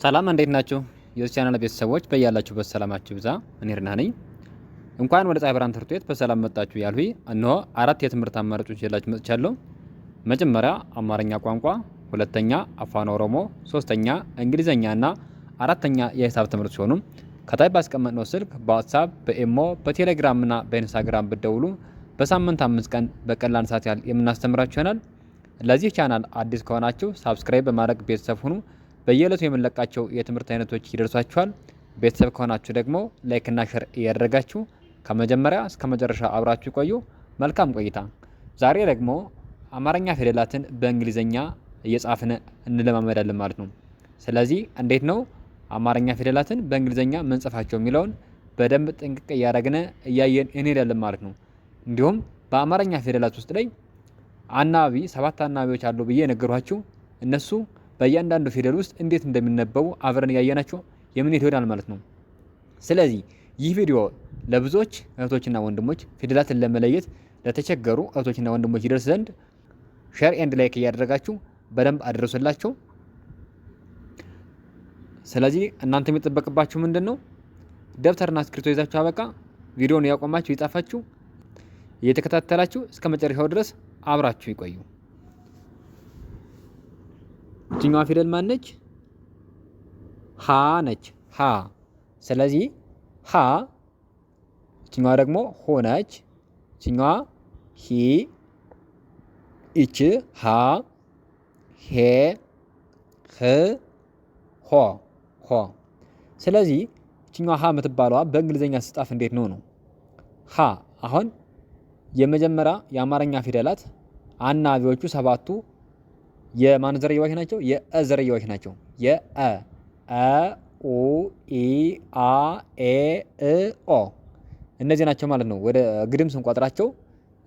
ሰላም እንዴት ናችሁ? የዚህ ቻናል ቤተሰቦች በያላችሁበት ሰላማችሁ ይብዛ። እኔ ርና ነኝ። እንኳን ወደ ፀሐይ ብርሃን ትምህርት ቤት በሰላም መጣችሁ ያልሁኝ እነሆ አራት የትምህርት አማራጮች ይዤላችሁ መጥቻለሁ። መጀመሪያ አማርኛ ቋንቋ፣ ሁለተኛ አፋን ኦሮሞ፣ ሶስተኛ እንግሊዘኛና አራተኛ የሂሳብ ትምህርት ሲሆኑ ከታይ ባስቀመጥነው ስልክ በዋትስአፕ፣ በኢሞ፣ በቴሌግራምና በኢንስታግራም ብትደውሉ በሳምንት 5 ቀን በቀላል ሰዓት ያህል የምናስተምራችሁ ይሆናል። ለዚህ ቻናል አዲስ ከሆናችሁ ሳብስክራይብ በማድረግ ቤተሰብ ሁኑ። በየዕለቱ የምንለቃቸው የትምህርት አይነቶች ይደርሷችኋል። ቤተሰብ ከሆናችሁ ደግሞ ላይክና ሼር እያደረጋችሁ ከመጀመሪያ እስከ መጨረሻ አብራችሁ ቆዩ። መልካም ቆይታ። ዛሬ ደግሞ አማርኛ ፊደላትን በእንግሊዘኛ እየጻፍን እንለማመዳለን ማለት ነው። ስለዚህ እንዴት ነው አማርኛ ፊደላትን በእንግሊዘኛ ምንጽፋቸው የሚለውን በደንብ ጥንቅቅ እያደረግን እያየን እንሄዳለን ማለት ነው። እንዲሁም በአማርኛ ፊደላት ውስጥ ላይ አናባቢ 7 አናባቢዎች አሉ ብዬ ነገርኳችሁ። እነሱ በእያንዳንዱ ፊደል ውስጥ እንዴት እንደሚነበቡ አብረን ያየናቸው የምንሄድ ይሆናል ማለት ነው። ስለዚህ ይህ ቪዲዮ ለብዙዎች እህቶችና ወንድሞች ፊደላትን ለመለየት ለተቸገሩ እህቶችና ወንድሞች ይደርስ ዘንድ ሼር ኤንድ ላይክ እያደረጋችሁ በደንብ አድርሱላቸው። ስለዚህ እናንተ የሚጠበቅባችሁ ምንድን ነው? ደብተርና እስክሪብቶ ይዛችሁ አበቃ ቪዲዮውን ያቆማችሁ ይጻፋችሁ እየተከታተላችሁ እስከ መጨረሻው ድረስ አብራችሁ ይቆዩ። እቺኛዋ ፊደል ማን ነች? ሀ ነች። ሀ። ስለዚህ ሀ። እቺኛዋ ደግሞ ሆ ነች። እቺኛዋ ሂ። እቺ ሀ፣ ሄ፣ ህ፣ ሆ። ሆ። ስለዚህ እቺኛዋ ሀ የምትባለዋ በእንግሊዘኛ ስጻፍ እንዴት ነው ነው? ሀ አሁን የመጀመሪያ የአማርኛ ፊደላት አናባቢዎቹ 7ቱ የማን ዝርያዎች ናቸው? የአ ዝርያዎች ናቸው። የአ አ ኡ ኢ አ ኤ እ ኦ እነዚህ ናቸው ማለት ነው። ወደ ግድም ስንቆጥራቸው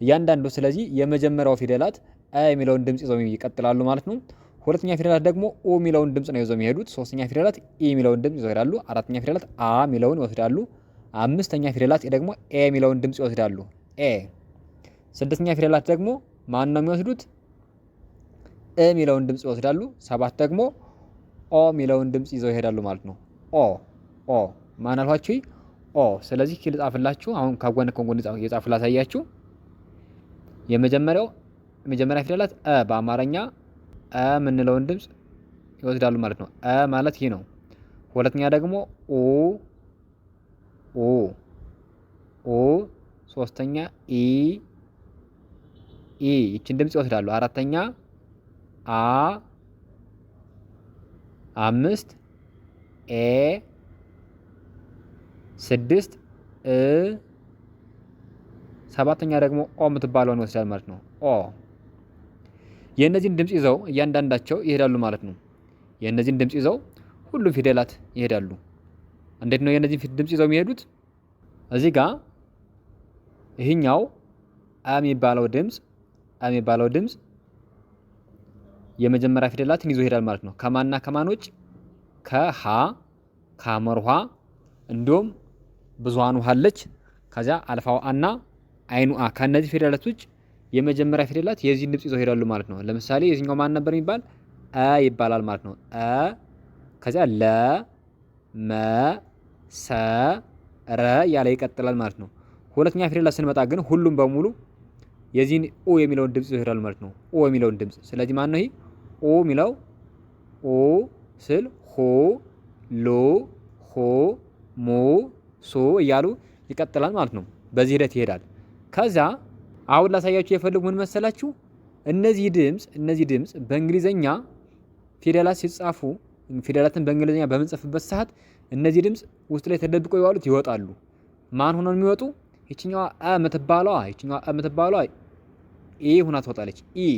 እያንዳንዱ ስለዚህ የመጀመሪያው ፊደላት አ የሚለውን ድምጽ ይዘው ይቀጥላሉ ማለት ነው። ሁለተኛ ፊደላት ደግሞ ኦ የሚለውን ድምጽ ነው ይዘው የሚሄዱት። ሶስተኛ ፊደላት ኢ የሚለውን ድምጽ ይዘው ይሄዳሉ። አራተኛ ፊደላት አ የሚለውን ይወስዳሉ። አምስተኛ ፊደላት ደግሞ ኤ የሚለውን ድምጽ ይወስዳሉ። ኤ። ስድስተኛ ፊደላት ደግሞ ማን ነው የሚወስዱት? እ የሚለውን ድምጽ ይወስዳሉ። 7 ደግሞ ኦ የሚለውን ድምጽ ይዘው ይሄዳሉ ማለት ነው። ኦ ኦ ማን አልኋችሁ? ኦ። ስለዚህ ኪል ጻፍላችሁ። አሁን ከጎን የጻፍ ላሳያችሁ። የመጀመሪያ ፊደላት አ በአማርኛ አ የምንለውን ድምጽ ይወስዳሉ ማለት ነው። አ ማለት ይህ ነው። ሁለተኛ ደግሞ ኦ ኦ ኦ። ሶስተኛ ኢ ኢ ይችን ድምጽ ይወስዳሉ። አራተኛ አ። 5 ኤ 6 እ 7ኛ ደግሞ ኦ የምትባለውን ይወስዳል ማለት ነው። ኦ። የእነዚህን ድምጽ ይዘው እያንዳንዳቸው ይሄዳሉ ማለት ነው። የእነዚህን ድምጽ ይዘው ሁሉም ፊደላት ይሄዳሉ። እንዴት ነው የእነዚህን ድምጽ ይዘው የሚሄዱት? እዚህ ጋር ይሄኛው አ የሚባለው ድምጽ የመጀመሪያ ፊደላትን ይዞ ይሄዳል ማለት ነው። ከማንና ከማኖች? ከሀ፣ ከመርኋ እንዲሁም ብዙሃኑ ሀለች ከዚያ አልፋው አና አይኑ አ። ከነዚህ ፊደላቶች የመጀመሪያ ፊደላት የዚህን ድምጽ ይዘው ይሄዳሉ ማለት ነው። ለምሳሌ የዚህኛው ማን ነበር የሚባል? አ ይባላል ማለት ነው። አ። ከዚያ ለ፣ መ፣ ሰ፣ ረ ያለ ይቀጥላል ማለት ነው። ሁለተኛ ፊደላት ስንመጣ ግን ሁሉም በሙሉ የዚህን ኦ የሚለውን ድምጽ ይሄዳሉ ማለት ነው። ኦ የሚለውን ድምጽ። ስለዚህ ማን ነው ይሄ? ኦ የሚለው ኦ ስል ሆ፣ ሎ፣ ሆ፣ ሞ፣ ሶ እያሉ ይቀጥላል ማለት ነው። በዚህ ሂደት ይሄዳል። ከዛ አሁን ላሳያችሁ የፈለጉ ምን መሰላችሁ? እነዚህ ድምጽ በእንግሊዘኛ ፊደላት ሲጻፉ ፊደላትን በእንግሊዘኛ በምንጽፍበት ሰዓት እነዚህ ድምጽ ውስጥ ላይ ተደብቀው ይዋሉት ይወጣሉ። ማን ሆነው የሚወጡ? ይችኛዋ አ የምትባለዋ ኢ ሆና ትወጣለች። ኢ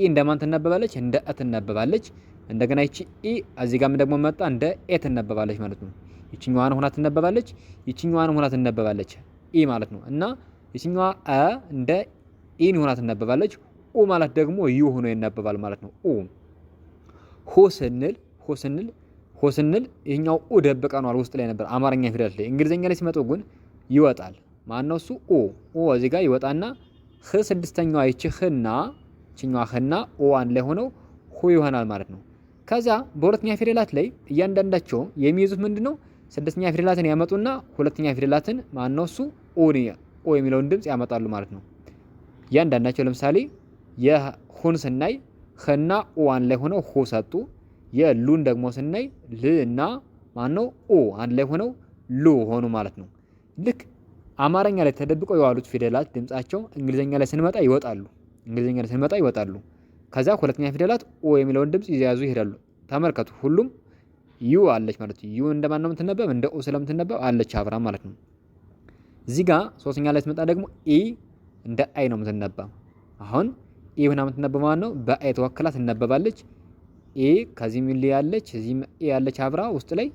እንደማን ትነበባለች? እንደ አ ትነበባለች። እንደገና ይቺ ኢ እዚህ ጋርም ደግሞ መጣ እንደ ኤ ትነበባለች ማለት ነው። ይችኛዋን ሆና ትነበባለች፣ ይችኛዋን ሆና ትነበባለች ኢ ማለት ነው። እና ይችኛዋ አ እንደ ኢን ሆና ትነበባለች። ኡ ማለት ደግሞ ዩ ሆኖ ይነበባል ማለት ነው። ኡ። ሆ ስንል ይሄኛው ኡ ደብቀናል ውስጥ ላይ ነበር አማርኛ ፊደል ላይ። እንግሊዘኛ ላይ ሲመጡ ግን ይወጣል። ማን ነው እሱ? ኦ እዚህ ጋር ይወጣና ህ ስድስተኛዋ ይቺ ህና ችኛዋ ህና ኦ አንድ ላይ ሆነው ሁ ይሆናል ማለት ነው። ከዛ በሁለተኛ ፊደላት ላይ እያንዳንዳቸው የሚይዙት ምንድነው? ስድስተኛ ፊደላትን ያመጡና ሁለተኛ ፊደላትን ማነው እሱ ኦ የሚለውን ድምጽ ያመጣሉ ማለት ነው። እያንዳንዳቸው ለምሳሌ የሁን ስናይ ህና ኡ አንድ ላይ ሆነው ሁ ሰጡ። የሉን ደግሞ ስናይ ል እና ማነው ኡ አንድ ላይ ሆነው ሉ ሆኑ ማለት ነው። ልክ አማርኛ ላይ ተደብቀው የዋሉት ፊደላት ድምጻቸው እንግሊዘኛ ላይ ስንመጣ ይወጣሉ። ከዛ ሁለተኛ ፊደላት ኦ የሚለውን ድምጽ ይያዙ ይሄዳሉ። ተመልከቱ ሁሉም ዩ አለች ማለት ነው። ዩ እንደማን ነው የምትነበብ? እንደ ኦ ስለምትነበብ አለች አብራ ማለት ነው። እዚህ ጋር ሶስተኛ ላይ ስትመጣ ደግሞ ኢ እንደ አይ ነው የምትነበብ። አሁን ኢ ሆና የምትነበብ ማለት ነው በአይ ተወክላ ትነበባለች። ኢ ከዚህ ሚል ያለች እዚህም ኢ ያለች አብራ ውስጥ ላይ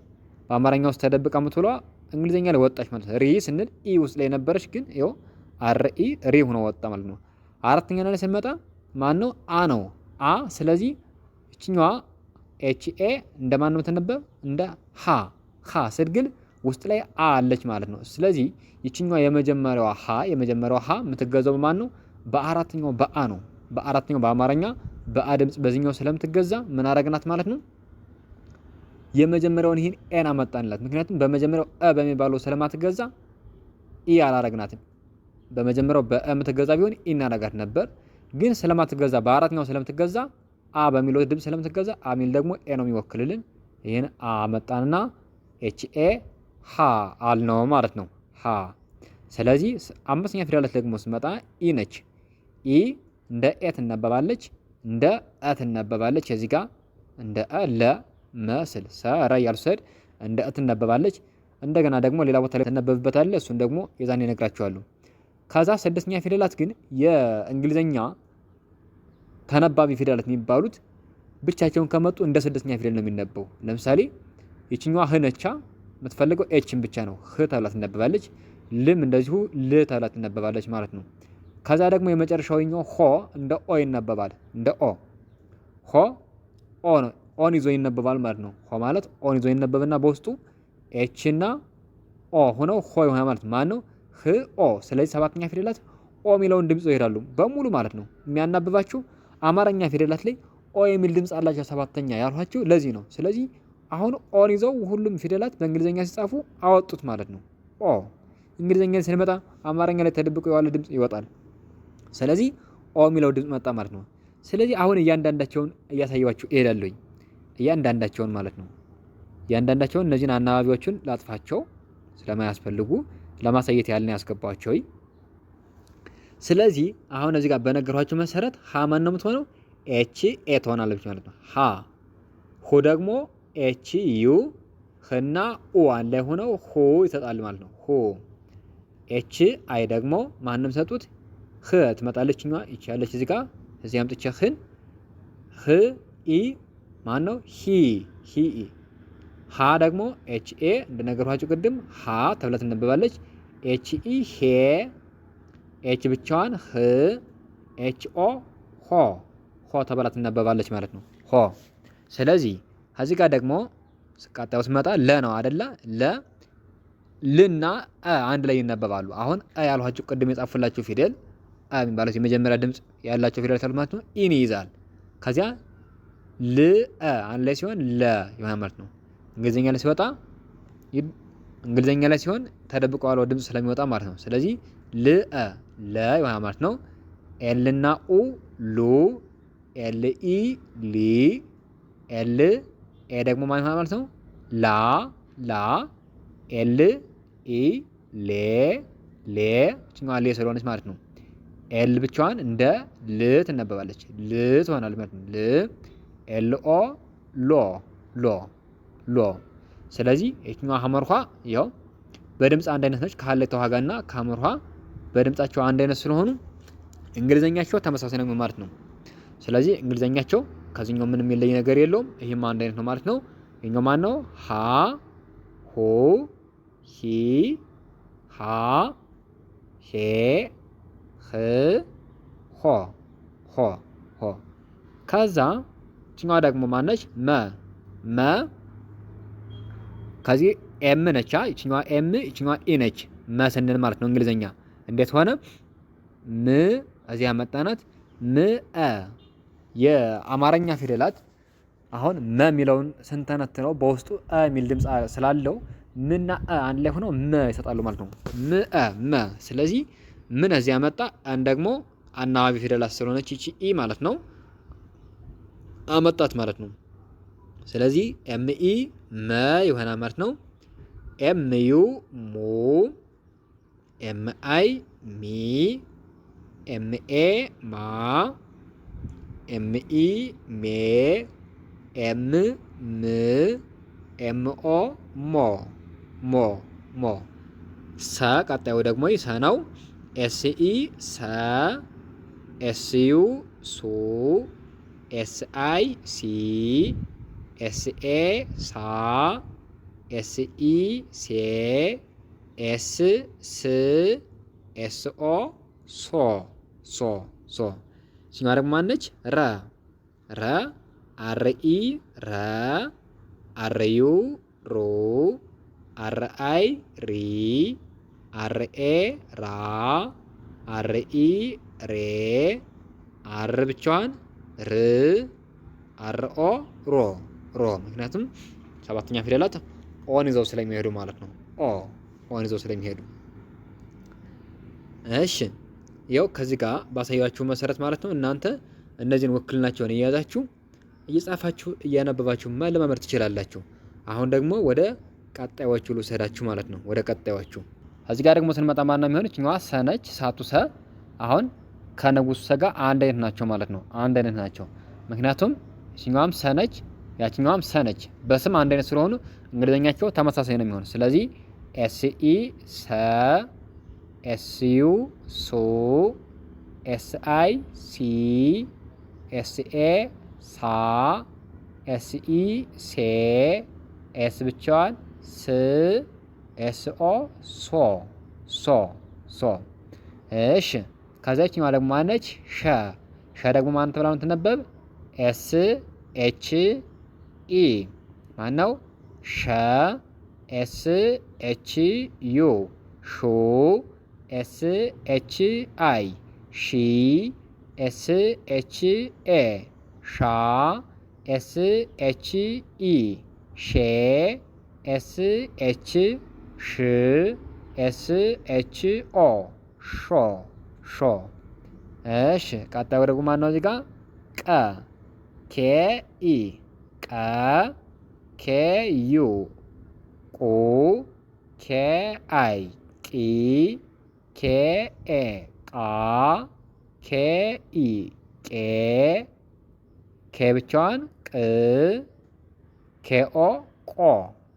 በአማርኛ ውስጥ ተደብቃ የምትውሏ እንግሊዘኛ ላይ ወጣች ማለት ነው። ሪ ስንል ኢ ውስጥ ላይ ነበረች፣ ግን ይኸው አር ኢ ሪ ሆኖ ወጣ ማለት ነው። አራተኛ ላይ ስንመጣ ማን ነው? አ ነው አ። ስለዚህ እችኛዋ ኤች ኤ እንደማን ነው የምትነበብ? እንደ ሀ ስል ግን ውስጥ ላይ አ አለች ማለት ነው። ስለዚህ ይችኛዋ የመጀመሪያዋ ሀ የምትገዛው በማን ነው? በአራተኛው በአ ነው። በአራተኛው በአማርኛ በአ ድምጽ በዚህኛው ስለምትገዛ ምን አረግናት ማለት ነው? የመጀመሪያውን ይህን ኤን አመጣንላት። ምክንያቱም በመጀመሪያው በሚባለው ስለማትገዛ ኢ አላረግናትም። በመጀመሪያው በ የምትገዛ ቢሆን ኢ እናረጋት ነበር። ግን ስለማትገዛ በአራተኛው ስለምትገዛ አ በሚለው ድምጽ ስለምትገዛ አ ሚል ደግሞ ኤ ነው የሚወክልልን። ይህን አ መጣንና ኤች ኤ ሀ አልነው ማለት ነው። ሀ። ስለዚህ አምስተኛ ፊደላት ደግሞ ስመጣ ኢ ነች። ኢ እንደ ኤ ትነበባለች፣ እንደ አ ትነበባለች። እዚህ ጋር እንደ አ ለ መስል ሰረ ያልሰድ እንደ አ ትነበባለች። እንደገና ደግሞ ሌላ ቦታ ላይ ትነበብበታለች። እሱን ደግሞ የዛኔ እነግራችኋለሁ። ከዛ ስድስተኛ ፊደላት ግን የእንግሊዘኛ ተነባቢ ፊደላት የሚባሉት ብቻቸውን ከመጡ እንደ ስድስተኛ ፊደል ነው የሚነበው። ለምሳሌ ይችኛዋ ህ ነቻ የምትፈልገው ኤችን ብቻ ነው። ህ ተብላ ትነበባለች። ልም እንደዚሁ ል ተብላ ትነበባለች ማለት ነው። ከዛ ደግሞ የመጨረሻውኛው ሆ እንደ ኦ ይነበባል። እንደ ኦ ሆ ኦ ነው፣ ኦን ይዞ ይነበባል ማለት ነው። ሆ ማለት ኦን ይዞ ይነበብና በውስጡ ኤች እና ኦ ሆነው ሆ ይሆናል ማለት ማን ነው? ህ ኦ። ስለዚህ ሰባተኛ ፊደላት ኦ የሚለውን ድምጽ ይሄዳሉ በሙሉ ማለት ነው። የሚያናብባችሁ አማርኛ ፊደላት ላይ ኦ የሚል ድምጽ አላቸው ሰባተኛ ያልኋችሁ ለዚህ ነው። ስለዚህ አሁን ኦን ይዘው ሁሉም ፊደላት በእንግሊዘኛ ሲጻፉ አወጡት ማለት ነው። ኦ እንግሊዘኛ ስንመጣ አማርኛ ላይ ተደብቆ የዋለ ድምጽ ይወጣል። ስለዚህ ኦ የሚለው ድምጽ መጣ ማለት ነው። ስለዚህ አሁን እያንዳንዳቸውን እያሳየኋችሁ እሄዳለሁኝ። እያንዳንዳቸውን ማለት ነው። እያንዳንዳቸውን እነዚህን አናባቢዎቹን ላጥፋቸው ስለማያስፈልጉ ለማሳየት ያልን ያስገባቸው። ስለዚህ አሁን እዚህ ጋር በነገርኳችሁ መሰረት ሀ ማን ነው የምትሆነው? ኤች ኤ ትሆናለች ማለት ነው። ሀ። ሁ ደግሞ ኤች ዩ ህና ኡ አንድ ላይ ሆነው ሁ ይሰጣል ማለት ነው። ሁ። ኤች አይ ደግሞ ማንም ሰጡት ህ ትመጣለችኛ ይቻለች እዚህ ጋር እዚህ አምጥቼ ህን ህ ኢ ማን ነው? ሂ። ሀ ደግሞ ኤች ኤ እንደነገርኳችሁ ቅድም ሀ ተብላ ትነበባለች። ኤች ኢ ሄ፣ ኤች ብቻዋን ህ፣ ኤች ኦ ሆ ተብላ ትነበባለች ማለት ነው። ሆ። ስለዚህ ከዚህ ጋር ደግሞ ቀጣዩ ስመጣ ለ ነው አይደለ? ልና አንድ ላይ ይነበባሉ። አሁን ያልኋችሁ ቅድም የጻፉላችሁ ፊደል የሚባለው የመጀመሪያ ድምጽ ያላቸው ፊደል ማለት ነው ኢን ይይዛል። ከዚያ ል አንድ ላይ ሲሆን ለ ይሆናል ማለት ነው። እንግሊዘኛ ላይ ሲወጣ እንግሊዘኛ ላይ ሲሆን ተደብቆ ያለው ድምጽ ስለሚወጣ ማለት ነው። ስለዚህ ል ለ ይሆናል ማለት ነው። ኤል እና ኡ ሉ፣ ኤል ኢ ሊ፣ ኤል ኤ ደግሞ ማለት ማለት ነው ላ፣ ኤል ኢ ሌ ችኛዋ ሌ ስለሆነች ማለት ነው። ኤል ብቻዋን እንደ ል ትነበባለች። ል ትሆናለች ማለት ነው። ል ኤል ኦ ሎ። ስለዚህ የትኛዋ ሐመርኋ ያው በድምጽ አንድ አይነት ነች። ካለ ተዋጋና ከሐመርኋ በድምጻቸው አንድ አይነት ስለሆኑ እንግሊዘኛቸው ተመሳሳይ ነው ማለት ነው። ስለዚህ እንግሊዘኛቸው ከዚህኛው ምንም የሚለይ ነገር የለውም። ይሄም አንድ አይነት ነው ማለት ነው። ይሄኛው ማን ነው? ሀ፣ ሁ፣ ሂ፣ ሃ፣ ሄ፣ ህ፣ ሆ። ከዛ ይችኛዋ ደግሞ ማነች? መ ከዚህ ኤም ነቻ። ይችኛዋ ኤም ይችኛዋ ኢ ነች። መ ስንል ማለት ነው እንግሊዘኛ እንዴት ሆነ? ም እዚህ ያመጣናት ም የአማርኛ ፊደላት አሁን መ የሚለውን ስንተነትነው በውስጡ የሚል ድምፅ ስላለው ምና አንድ ላይ ሆነው መ ይሰጣሉ ማለት ነው። መ። ስለዚህ ምን እዚያ መጣ። አን ደግሞ አናባቢ ፊደላት ስለሆነች ይቺ ኢ ማለት ነው አመጣት ማለት ነው። ስለዚህ ኤምኢ መ ይሆናል ማለት ነው። ኤምዩ ሙ፣ ኤምአይ ሚ፣ ኤምኤ ማ፣ ኤምኢ ሜ፣ ኤም ም፣ ኤምኦ ሞ። ሰ ቀጣዩ ደግሞ ሰ ነው። ኤስኢ ሰ፣ ኤስዩ ሱ፣ ኤስአይ ሲ፣ ኤስኤ ሳ፣ ኤስኢ ሴ፣ ኤስ ስ፣ ኤስኦ ሶ። ሲኛ ደግሞ ማነች? ረ አርኢ ረ፣ አርዩ ሩ፣ አርአይ ሪ፣ አርኤ ራ፣ አርኢ ሬ፣ አር ብቻዋን ር፣ አርኦ ሮ። ምክንያቱም ሰባተኛ ፊደላት ኦን ይዘው ስለሚሄዱ ማለት ነው። ኦን ይዘው ስለሚሄዱ። እሺ ያው ከዚህ ጋር ባሳያችሁ መሰረት ማለት ነው እናንተ እነዚህን ውክልናቸውን እየያዛችሁ እየጻፋችሁ እያነበባችሁ መለማመድ ትችላላችሁ። አሁን ደግሞ ወደ ቀጣዮቹ ልውሰዳችሁ ማለት ነው። ወደ ቀጣዮቹ እዚህ ጋር ደግሞ ስንመጣ ማነው የሚሆነው? እኛዋ ሰነች ሳቱ ሰ አሁን ከንጉሱ ሰ ጋር አንድ አይነት ናቸው ማለት ነው። አንድ አይነት ናቸው። ምክንያቱም እኛዋም ሰነች ያችኛዋም ሰነች በስም አንድ አይነት ስለሆኑ እንግሊዘኛቸው ተመሳሳይ ነው የሚሆነው። ስለዚህ ኤስኢ ሰ፣ ኤስዩ ሱ፣ ኤስአይ ሲ፣ ኤስኤ ሳ፣ ኤስኢ ሴ፣ ኤስ ብቻዋን ስ፣ ኤስኦ ሶ። እሺ ከዛችኛዋ ደግሞ ማነች? ሸ ደግሞ ማን ተብላ ነው የምትነበብ? ኤስ ኤች ኢ ማነው? ሸ ኤስ ኤች ዩ ሹ፣ ኤስ ኤች አይ ሺ፣ ኤስ ኤች ኤ ሻ፣ ኤስ ኤች ኢ ሼ፣ ኤስ ኤች ሽ፣ ኤስ ኤች ኦ ሾ። እሺ ቀጣዩ ደግሞ ማነው? እዚህ ጋር ኬ ኢ ቀ፣ ኬ ዩ ቁ፣ ኬ አይ ቂ፣ ኬ ኤ ቃ፣ ኬ ኢ ቄ፣ ኬ ብቻዋን ቅ፣ ኬኦ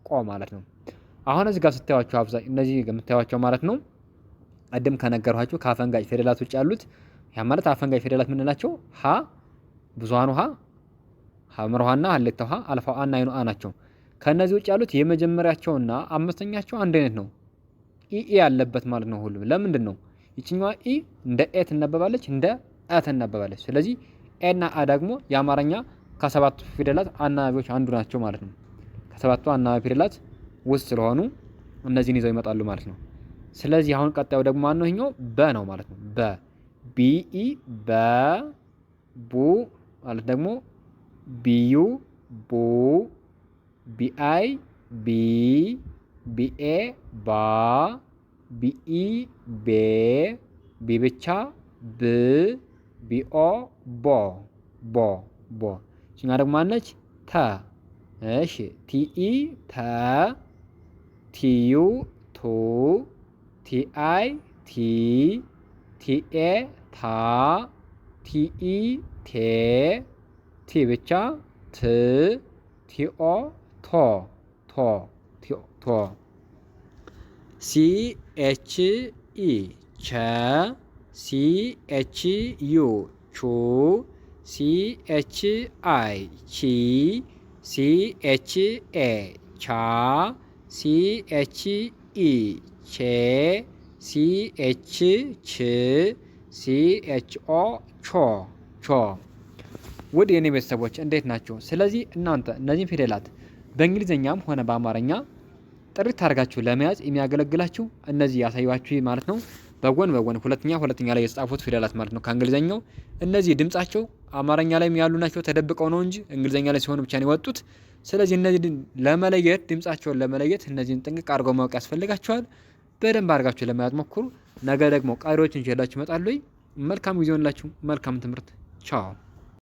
ቆ ማለት ነው። አሁን እዚህ ጋር ስታዩዋቸው እነዚህ የምታዩዋቸው ማለት ነው ቀደም ከነገርኋችሁ ከአፈንጋጭ ፊደላት ውጭ ያሉት ያ ማለት አፈንጋጭ ፊደላት የምንላቸው ሀ ብዙሃኑ ሀ ሐመርሃና ሀሌታው ሀ አልፋው አና አይኑ አ ናቸው። ከነዚህ ውጭ ያሉት የመጀመሪያቸውና አምስተኛቸው አንድ አይነት ነው። ኢ ያለበት ማለት ነው ሁሉም። ለምንድን ነው? ይችኛዋ ኢ እንደ ኤ ትነበባለች፣ እንደ አ ትነበባለች። ስለዚህ ኤ እና አ ደግሞ የአማርኛ ከሰባቱ ፊደላት አናባቢዎች አንዱ ናቸው ማለት ነው። ከሰባቱ አናባቢ ፊደላት ውስጥ ስለሆኑ እነዚህን ይዘው ይመጣሉ ማለት ነው። ስለዚህ አሁን ቀጣዩ ደግሞ ማን ነው? ይሄኛው በ ነው ማለት ነው። ቢኢ በ፣ ቡ ማለት ደግሞ ቢዩ ቡ፣ ቢአይ ቢ፣ ቢኤ ባ፣ ቢኢ ቤ፣ ቢ ብቻ ብ፣ ቢኦ ቦ። እኛ ደግሞ ማነች? ተ። እሺ ቲኢ ተ፣ ቲዩ ቱ፣ ቲአይ ቲ፣ ቲኤ ታ፣ ቲኢ ቴ፣ ቲ ብቻ ት፣ ቲኦ ቶ። ሲ ኤች ኢ ቸ፣ ሲ ኤች ዩ ቹ፣ ሲ ኤች አይ ቺ፣ ሲ ኤች ኤ ቻ፣ ሲ ኤች ኢ ቼ፣ ሲ ኤች ች፣ ሲ ኤች ኦ ቾ። ውድ የኔ ቤተሰቦች እንዴት ናቸው? ስለዚህ እናንተ እነዚህን ፊደላት በእንግሊዝኛም ሆነ በአማርኛ ጥሪት አድርጋችሁ ለመያዝ የሚያገለግላችሁ እነዚህ ያሳዩዋችሁ ማለት ነው በጎን ሁለተኛ ላይ የተጻፉት ፊደላት ማለት ነው ከእንግሊዘኛው። እነዚህ ድምጻቸው አማርኛ ላይም ያሉ ናቸው ተደብቀው ነው እንጂ እንግሊዘኛ ላይ ሲሆኑ ብቻ ነው የወጡት። ስለዚህ እነዚህ ለመለየት ድምጻቸውን ለመለየት እነዚህን ጥንቅቅ አድርገው ማወቅ ያስፈልጋቸዋል። በደንብ አድርጋችሁ ለመያዝ ሞክሩ። ነገ ደግሞ ቀሪዎችን ይዤላችሁ እመጣለሁ። መልካም ጊዜ ሆንላችሁ። መልካም ትምህርት። ቻው